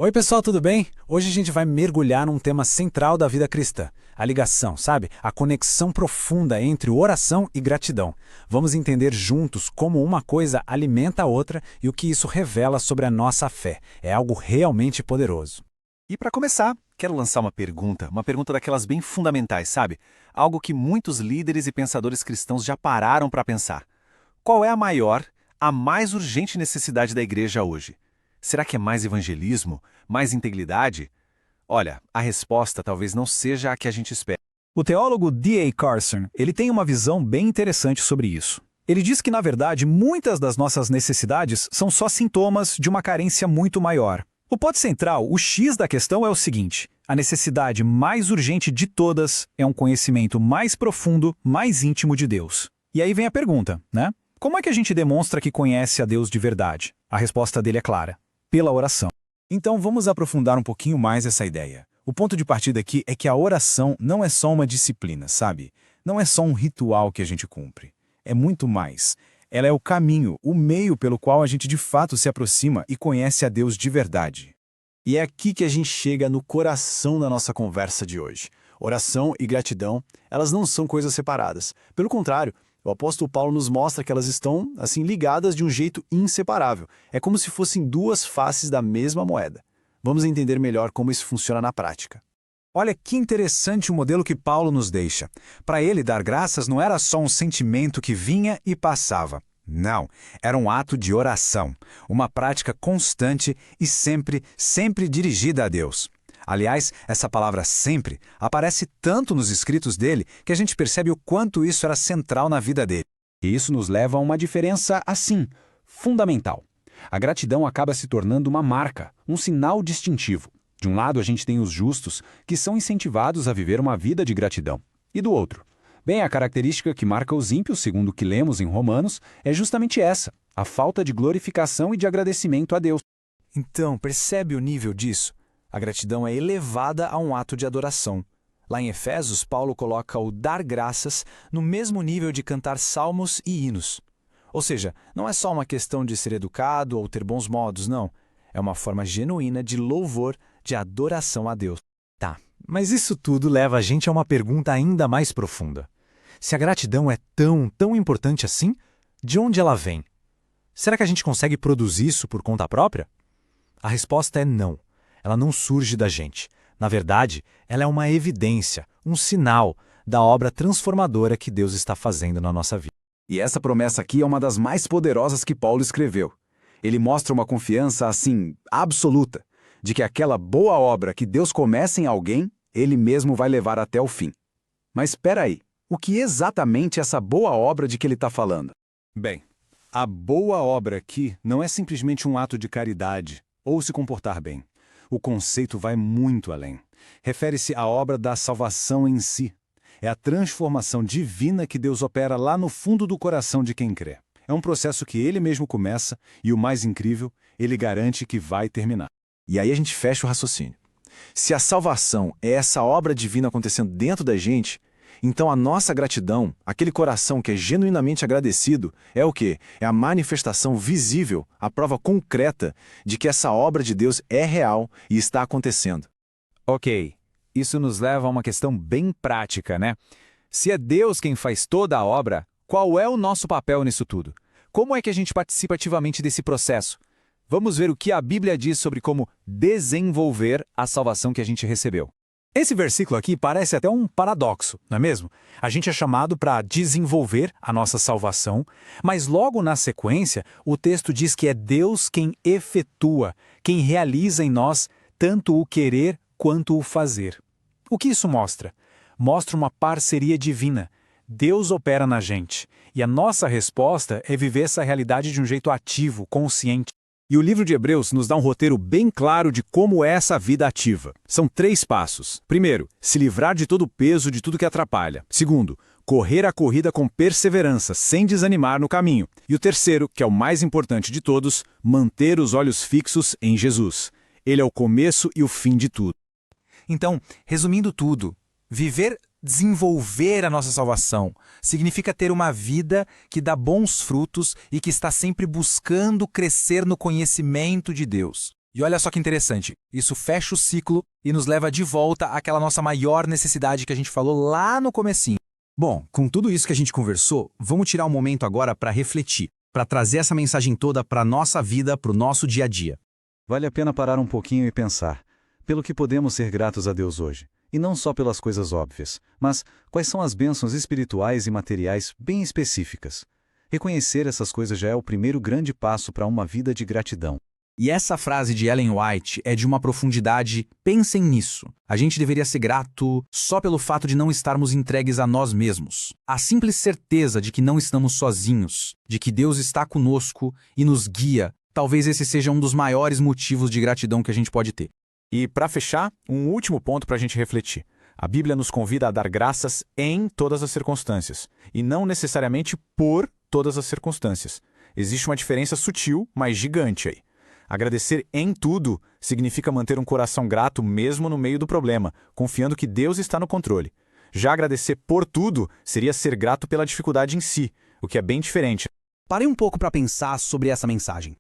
Oi pessoal, tudo bem? Hoje a gente vai mergulhar num tema central da vida cristã, a ligação, sabe? A conexão profunda entre oração e gratidão. Vamos entender juntos como uma coisa alimenta a outra e o que isso revela sobre a nossa fé. É algo realmente poderoso. E para começar, quero lançar uma pergunta daquelas bem fundamentais, sabe? Algo que muitos líderes e pensadores cristãos já pararam para pensar. Qual é a maior, a mais urgente necessidade da igreja hoje? Será que é mais evangelismo? Mais integridade? Olha, a resposta talvez não seja a que a gente espera. O teólogo D.A. Carson, ele tem uma visão bem interessante sobre isso. Ele diz que, na verdade, muitas das nossas necessidades são só sintomas de uma carência muito maior. O ponto central, o X da questão é o seguinte: a necessidade mais urgente de todas é um conhecimento mais profundo, mais íntimo de Deus. E aí vem a pergunta, né? Como é que a gente demonstra que conhece a Deus de verdade? A resposta dele é clara: pela oração. Então vamos aprofundar um pouquinho mais essa ideia. O ponto de partida aqui é que a oração não é só uma disciplina, sabe? Não é só um ritual que a gente cumpre. É muito mais. Ela é o caminho, o meio pelo qual a gente de fato se aproxima e conhece a Deus de verdade. E é aqui que a gente chega no coração da nossa conversa de hoje. Oração e gratidão, elas não são coisas separadas. Pelo contrário, o apóstolo Paulo nos mostra que elas estão, assim, ligadas de um jeito inseparável. É como se fossem duas faces da mesma moeda. Vamos entender melhor como isso funciona na prática. Olha que interessante o modelo que Paulo nos deixa. Para ele, dar graças não era só um sentimento que vinha e passava. Não, era um ato de oração, uma prática constante e sempre dirigida a Deus. Aliás, essa palavra sempre aparece tanto nos escritos dele que a gente percebe o quanto isso era central na vida dele. E isso nos leva a uma diferença, assim, fundamental. A gratidão acaba se tornando uma marca, um sinal distintivo. De um lado, a gente tem os justos, que são incentivados a viver uma vida de gratidão. E do outro? Bem, a característica que marca os ímpios, segundo o que lemos em Romanos, é justamente essa: a falta de glorificação e de agradecimento a Deus. Então, percebe o nível disso? A gratidão é elevada a um ato de adoração. Lá em Efésios, Paulo coloca o dar graças no mesmo nível de cantar salmos e hinos. Ou seja, não é só uma questão de ser educado ou ter bons modos, não. É uma forma genuína de louvor, de adoração a Deus. Tá, mas isso tudo leva a gente a uma pergunta ainda mais profunda. Se a gratidão é tão importante assim, de onde ela vem? Será que a gente consegue produzir isso por conta própria? A resposta é não. Ela não surge da gente. Na verdade, ela é uma evidência, um sinal da obra transformadora que Deus está fazendo na nossa vida. E essa promessa aqui é uma das mais poderosas que Paulo escreveu. Ele mostra uma confiança, assim, absoluta, de que aquela boa obra que Deus começa em alguém, Ele mesmo vai levar até o fim. Mas espera aí, o que exatamente é essa boa obra de que ele está falando? Bem, a boa obra aqui não é simplesmente um ato de caridade ou se comportar bem. O conceito vai muito além. Refere-se à obra da salvação em si. É a transformação divina que Deus opera lá no fundo do coração de quem crê. É um processo que Ele mesmo começa e, o mais incrível, Ele garante que vai terminar. E aí a gente fecha o raciocínio. Se a salvação é essa obra divina acontecendo dentro da gente, então a nossa gratidão, aquele coração que é genuinamente agradecido, é o quê? É a manifestação visível, a prova concreta de que essa obra de Deus é real e está acontecendo. Ok, isso nos leva a uma questão bem prática, né? Se é Deus quem faz toda a obra, qual é o nosso papel nisso tudo? Como é que a gente participa ativamente desse processo? Vamos ver o que a Bíblia diz sobre como desenvolver a salvação que a gente recebeu. Esse versículo aqui parece até um paradoxo, não é mesmo? A gente é chamado para desenvolver a nossa salvação, mas logo na sequência, o texto diz que é Deus quem efetua, quem realiza em nós tanto o querer quanto o fazer. O que isso mostra? Mostra uma parceria divina. Deus opera na gente, e a nossa resposta é viver essa realidade de um jeito ativo, consciente. E o livro de Hebreus nos dá um roteiro bem claro de como é essa vida ativa. São 3 passos. Primeiro, se livrar de todo o peso, de tudo que atrapalha. Segundo, correr a corrida com perseverança, sem desanimar no caminho. E o terceiro, que é o mais importante de todos, manter os olhos fixos em Jesus. Ele é o começo e o fim de tudo. Então, resumindo tudo, desenvolver a nossa salvação significa ter uma vida que dá bons frutos e que está sempre buscando crescer no conhecimento de Deus. E olha só que interessante, isso fecha o ciclo e nos leva de volta àquela nossa maior necessidade que a gente falou lá no comecinho. Bom, com tudo isso que a gente conversou, vamos tirar um momento agora para refletir, para trazer essa mensagem toda para a nossa vida, para o nosso dia a dia. Vale a pena parar um pouquinho e pensar, pelo que podemos ser gratos a Deus hoje. E não só pelas coisas óbvias, mas quais são as bênçãos espirituais e materiais bem específicas. Reconhecer essas coisas já é o primeiro grande passo para uma vida de gratidão. E essa frase de Ellen White é de uma profundidade, pensem nisso. A gente deveria ser grato só pelo fato de não estarmos entregues a nós mesmos. A simples certeza de que não estamos sozinhos, de que Deus está conosco e nos guia, talvez esse seja um dos maiores motivos de gratidão que a gente pode ter. E para fechar, um último ponto para a gente refletir. A Bíblia nos convida a dar graças em todas as circunstâncias, e não necessariamente por todas as circunstâncias. Existe uma diferença sutil, mas gigante aí. Agradecer em tudo significa manter um coração grato mesmo no meio do problema, confiando que Deus está no controle. Já agradecer por tudo seria ser grato pela dificuldade em si, o que é bem diferente. Parei um pouco para pensar sobre essa mensagem.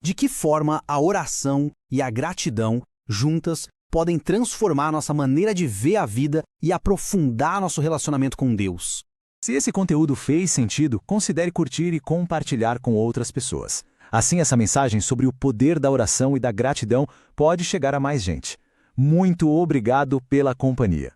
De que forma a oração e a gratidão, juntas, podem transformar nossa maneira de ver a vida e aprofundar nosso relacionamento com Deus? Se esse conteúdo fez sentido, considere curtir e compartilhar com outras pessoas. Assim, essa mensagem sobre o poder da oração e da gratidão pode chegar a mais gente. Muito obrigado pela companhia.